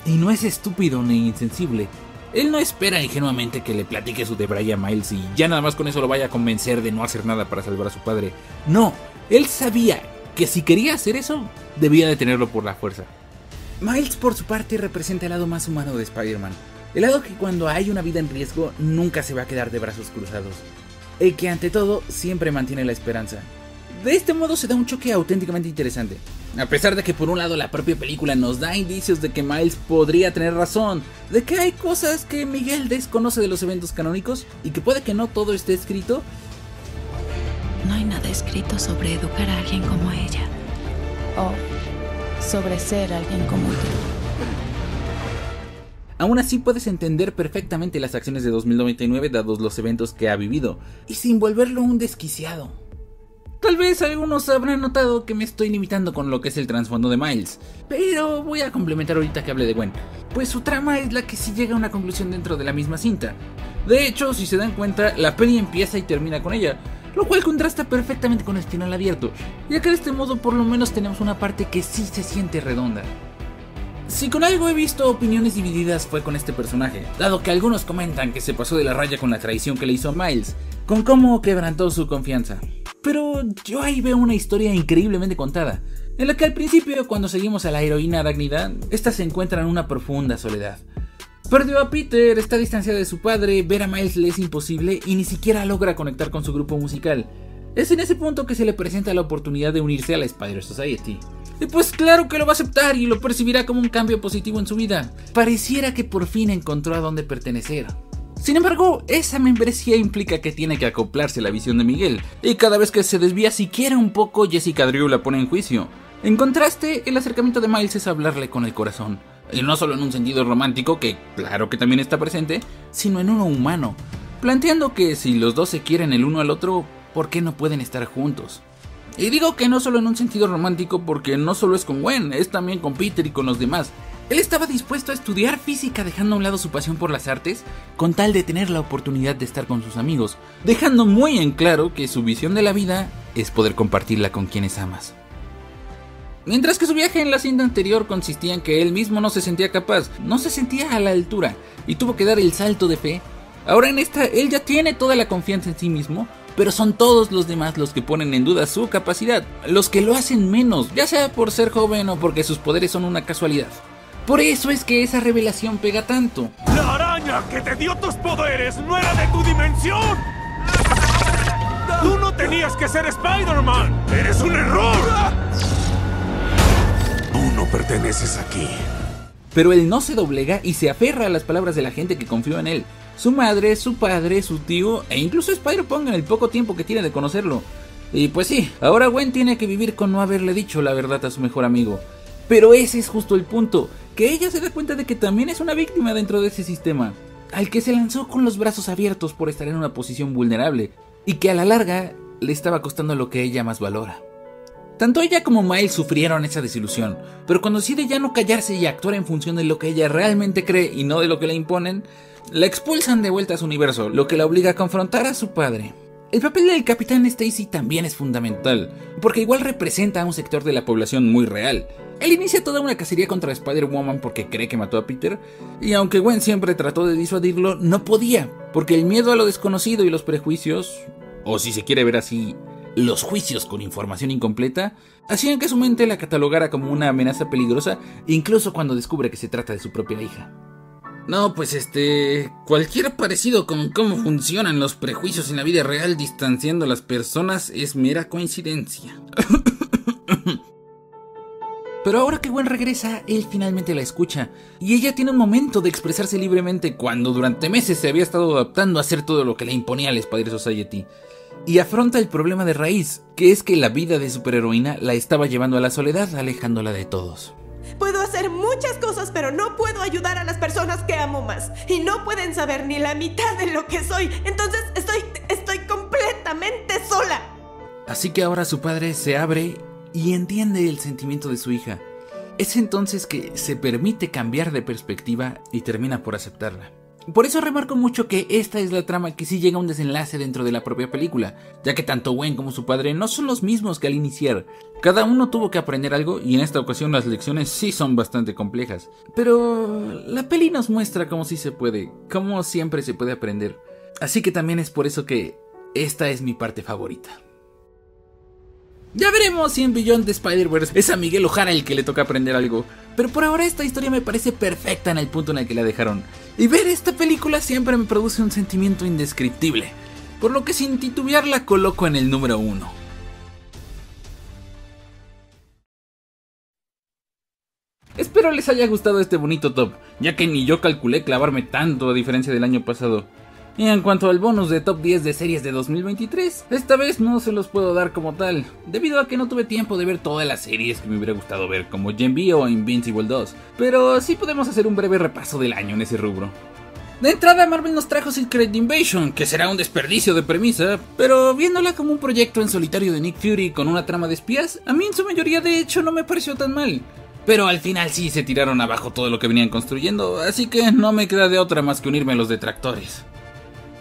Y no es estúpido ni insensible. Él no espera ingenuamente que le platique su debraye a Miles y ya nada más con eso lo vaya a convencer de no hacer nada para salvar a su padre. No, él sabía que si quería hacer eso, debía detenerlo por la fuerza. Miles, por su parte, representa el lado más humano de Spider-Man. El lado que cuando hay una vida en riesgo nunca se va a quedar de brazos cruzados. El que ante todo siempre mantiene la esperanza. De este modo se da un choque auténticamente interesante. A pesar de que por un lado la propia película nos da indicios de que Miles podría tener razón, de que hay cosas que Miguel desconoce de los eventos canónicos y que puede que no todo esté escrito. No hay nada escrito sobre educar a alguien como ella. O sobre ser alguien como tú. Aún así puedes entender perfectamente las acciones de 2099 dados los eventos que ha vivido, y sin volverlo un desquiciado. Tal vez algunos habrán notado que me estoy limitando con lo que es el trasfondo de Miles, pero voy a complementar ahorita que hable de Gwen, pues su trama es la que sí llega a una conclusión dentro de la misma cinta. De hecho, si se dan cuenta, la peli empieza y termina con ella, lo cual contrasta perfectamente con el final abierto, ya que de este modo por lo menos tenemos una parte que sí se siente redonda. Si con algo he visto opiniones divididas fue con este personaje, dado que algunos comentan que se pasó de la raya con la traición que le hizo a Miles, con cómo quebrantó su confianza. Pero yo ahí veo una historia increíblemente contada, en la que al principio cuando seguimos a la heroína arácnida, esta se encuentra en una profunda soledad. Perdió a Peter, está distanciada de su padre, ver a Miles le es imposible y ni siquiera logra conectar con su grupo musical. Es en ese punto que se le presenta la oportunidad de unirse a la Spider Society. Y pues claro que lo va a aceptar y lo percibirá como un cambio positivo en su vida. Pareciera que por fin encontró a dónde pertenecer. Sin embargo, esa membresía implica que tiene que acoplarse a la visión de Miguel, y cada vez que se desvía siquiera un poco, Jessica Drew la pone en juicio. En contraste, el acercamiento de Miles es hablarle con el corazón, y no solo en un sentido romántico, que claro que también está presente, sino en uno humano, planteando que si los dos se quieren el uno al otro, ¿por qué no pueden estar juntos? Y digo que no solo en un sentido romántico porque no solo es con Gwen, es también con Peter y con los demás. Él estaba dispuesto a estudiar física dejando a un lado su pasión por las artes, con tal de tener la oportunidad de estar con sus amigos, dejando muy en claro que su visión de la vida es poder compartirla con quienes amas. Mientras que su viaje en la cinta anterior consistía en que él mismo no se sentía capaz, no se sentía a la altura y tuvo que dar el salto de fe, ahora en esta él ya tiene toda la confianza en sí mismo, pero son todos los demás los que ponen en duda su capacidad, los que lo hacen menos, ya sea por ser joven o porque sus poderes son una casualidad. Por eso es que esa revelación pega tanto. ¡La araña que te dio tus poderes no era de tu dimensión! ¡Tú no tenías que ser Spider-Man! ¡Eres un error! Tú no perteneces aquí. Pero él no se doblega y se aferra a las palabras de la gente que confió en él. Su madre, su padre, su tío e incluso Spider-Punk en el poco tiempo que tiene de conocerlo. Y pues sí, ahora Gwen tiene que vivir con no haberle dicho la verdad a su mejor amigo. Pero ese es justo el punto, que ella se da cuenta de que también es una víctima dentro de ese sistema, al que se lanzó con los brazos abiertos por estar en una posición vulnerable, y que a la larga le estaba costando lo que ella más valora. Tanto ella como Miles sufrieron esa desilusión, pero cuando decide ya no callarse y actuar en función de lo que ella realmente cree y no de lo que le imponen, la expulsan de vuelta a su universo, lo que la obliga a confrontar a su padre. El papel del Capitán Stacy también es fundamental, porque igual representa a un sector de la población muy real. Él inicia toda una cacería contra Spider-Woman porque cree que mató a Peter, y aunque Gwen siempre trató de disuadirlo, no podía, porque el miedo a lo desconocido y los prejuicios, o si se quiere ver así, los juicios con información incompleta, hacían que su mente la catalogara como una amenaza peligrosa, incluso cuando descubre que se trata de su propia hija. No, pues cualquier parecido con cómo funcionan los prejuicios en la vida real distanciando a las personas es mera coincidencia. Pero ahora que Gwen regresa, él finalmente la escucha, y ella tiene un momento de expresarse libremente cuando durante meses se había estado adaptando a hacer todo lo que le imponía la Spider Society. Y afronta el problema de raíz, que es que la vida de superheroína la estaba llevando a la soledad, alejándola de todos. Puedo hacer muchas cosas, pero no puedo ayudar a las personas que amo más. Y no pueden saber ni la mitad de lo que soy. Entonces estoy completamente sola. Así que ahora su padre se abre y entiende el sentimiento de su hija. Es entonces que se permite cambiar de perspectiva y termina por aceptarla. Por eso remarco mucho que esta es la trama que sí llega a un desenlace dentro de la propia película, ya que tanto Gwen como su padre no son los mismos que al iniciar. Cada uno tuvo que aprender algo y en esta ocasión las lecciones sí son bastante complejas. Pero la peli nos muestra cómo sí se puede, cómo siempre se puede aprender. Así que también es por eso que esta es mi parte favorita. Ya veremos si en Beyond the Spider-Verse es a Miguel O'Hara el que le toca aprender algo, pero por ahora esta historia me parece perfecta en el punto en el que la dejaron, y ver esta película siempre me produce un sentimiento indescriptible, por lo que sin titubear la coloco en el número 1. Espero les haya gustado este bonito top, ya que ni yo calculé clavarme tanto a diferencia del año pasado. Y en cuanto al bonus de top 10 de series de 2023, esta vez no se los puedo dar como tal, debido a que no tuve tiempo de ver todas las series que me hubiera gustado ver, como Gen V o Invincible 2, pero sí podemos hacer un breve repaso del año en ese rubro. De entrada, Marvel nos trajo Secret Invasion, que será un desperdicio de premisa, pero viéndola como un proyecto en solitario de Nick Fury con una trama de espías, a mí en su mayoría de hecho no me pareció tan mal. Pero al final sí se tiraron abajo todo lo que venían construyendo, así que no me queda de otra más que unirme a los detractores.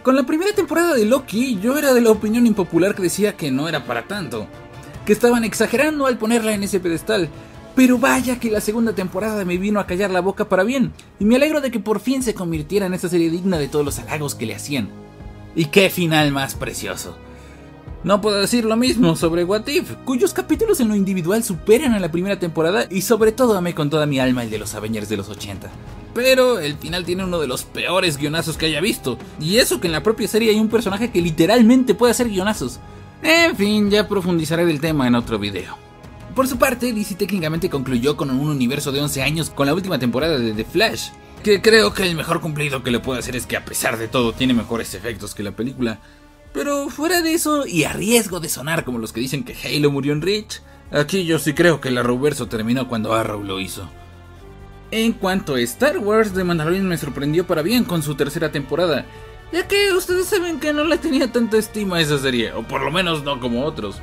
Con la primera temporada de Loki, yo era de la opinión impopular que decía que no era para tanto, que estaban exagerando al ponerla en ese pedestal, pero vaya que la segunda temporada me vino a callar la boca para bien, y me alegro de que por fin se convirtiera en esa serie digna de todos los halagos que le hacían. Y qué final más precioso. No puedo decir lo mismo sobre What If, cuyos capítulos en lo individual superan a la primera temporada y sobre todo amé con toda mi alma el de los Avengers de los 80. Pero el final tiene uno de los peores guionazos que haya visto, y eso que en la propia serie hay un personaje que literalmente puede hacer guionazos. En fin, ya profundizaré del tema en otro video. Por su parte, DC técnicamente concluyó con un universo de 11 años con la última temporada de The Flash, que creo que el mejor cumplido que le puedo hacer es que a pesar de todo tiene mejores efectos que la película. Pero fuera de eso, y a riesgo de sonar como los que dicen que Halo murió en Reach, aquí yo sí creo que el Arrowverso terminó cuando Arrow lo hizo. En cuanto a Star Wars, The Mandalorian me sorprendió para bien con su tercera temporada, ya que ustedes saben que no le tenía tanta estima a esa serie, o por lo menos no como otros.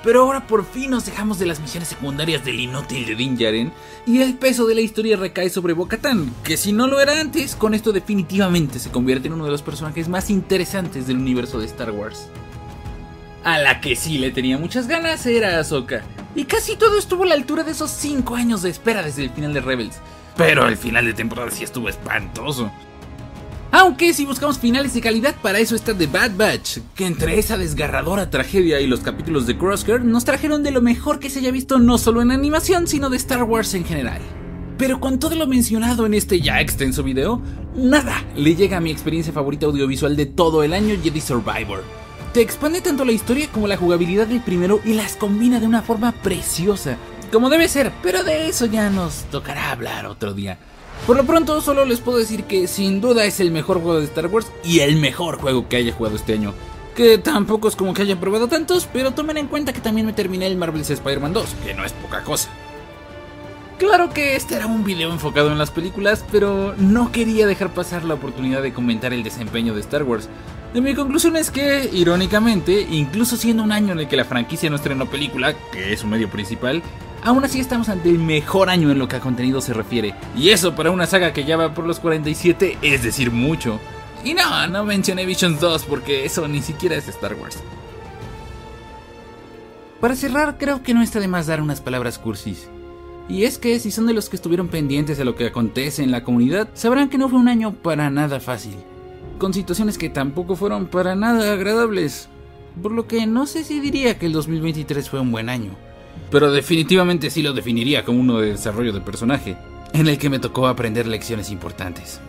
Pero ahora por fin nos dejamos de las misiones secundarias del inútil de Din Djarin y el peso de la historia recae sobre Bo-Katan, que si no lo era antes, con esto definitivamente se convierte en uno de los personajes más interesantes del universo de Star Wars. A la que sí le tenía muchas ganas era Ahsoka, y casi todo estuvo a la altura de esos 5 años de espera desde el final de Rebels, pero el final de temporada sí estuvo espantoso. Aunque si buscamos finales de calidad, para eso está The Bad Batch, que entre esa desgarradora tragedia y los capítulos de Crosshair nos trajeron de lo mejor que se haya visto no solo en animación, sino de Star Wars en general. Pero con todo lo mencionado en este ya extenso video, nada le llega a mi experiencia favorita audiovisual de todo el año, Jedi Survivor. Te expande tanto la historia como la jugabilidad del primero y las combina de una forma preciosa, como debe ser, pero de eso ya nos tocará hablar otro día. Por lo pronto solo les puedo decir que sin duda es el mejor juego de Star Wars y el mejor juego que haya jugado este año, que tampoco es como que haya probado tantos, pero tomen en cuenta que también me terminé el Marvel's Spider-Man 2, que no es poca cosa. Claro que este era un video enfocado en las películas, pero no quería dejar pasar la oportunidad de comentar el desempeño de Star Wars. Y mi conclusión es que, irónicamente, incluso siendo un año en el que la franquicia no estrenó película, que es su medio principal, aún así estamos ante el mejor año en lo que a contenido se refiere. Y eso para una saga que ya va por los 47 es decir mucho. Y no mencioné Visions 2 porque eso ni siquiera es Star Wars. Para cerrar, creo que no está de más dar unas palabras cursis. Y es que si son de los que estuvieron pendientes de lo que acontece en la comunidad, sabrán que no fue un año para nada fácil, con situaciones que tampoco fueron para nada agradables. Por lo que no sé si diría que el 2023 fue un buen año, pero definitivamente sí lo definiría como uno de desarrollo de personaje, en el que me tocó aprender lecciones importantes.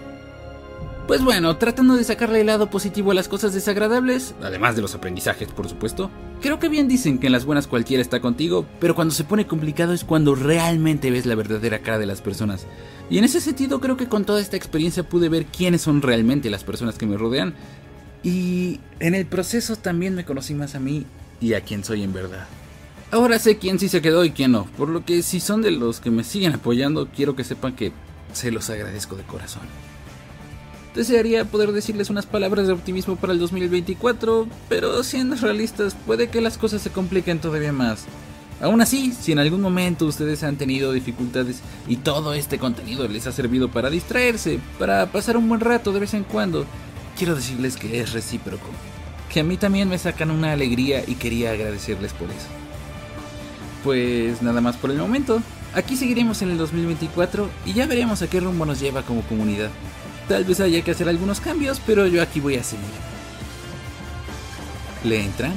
Pues bueno, tratando de sacarle el lado positivo a las cosas desagradables, además de los aprendizajes por supuesto, creo que bien dicen que en las buenas cualquiera está contigo, pero cuando se pone complicado es cuando realmente ves la verdadera cara de las personas. Y en ese sentido creo que con toda esta experiencia pude ver quiénes son realmente las personas que me rodean, y en el proceso también me conocí más a mí y a quién soy en verdad. Ahora sé quién sí se quedó y quién no, por lo que si son de los que me siguen apoyando, quiero que sepan que se los agradezco de corazón. Desearía poder decirles unas palabras de optimismo para el 2024, pero siendo realistas, puede que las cosas se compliquen todavía más. Aún así, si en algún momento ustedes han tenido dificultades y todo este contenido les ha servido para distraerse, para pasar un buen rato de vez en cuando, quiero decirles que es recíproco, que a mí también me sacan una alegría y quería agradecerles por eso. Pues nada más por el momento, aquí seguiremos en el 2024 y ya veremos a qué rumbo nos lleva como comunidad. Tal vez haya que hacer algunos cambios, pero yo aquí voy a seguir. ¿Le entran?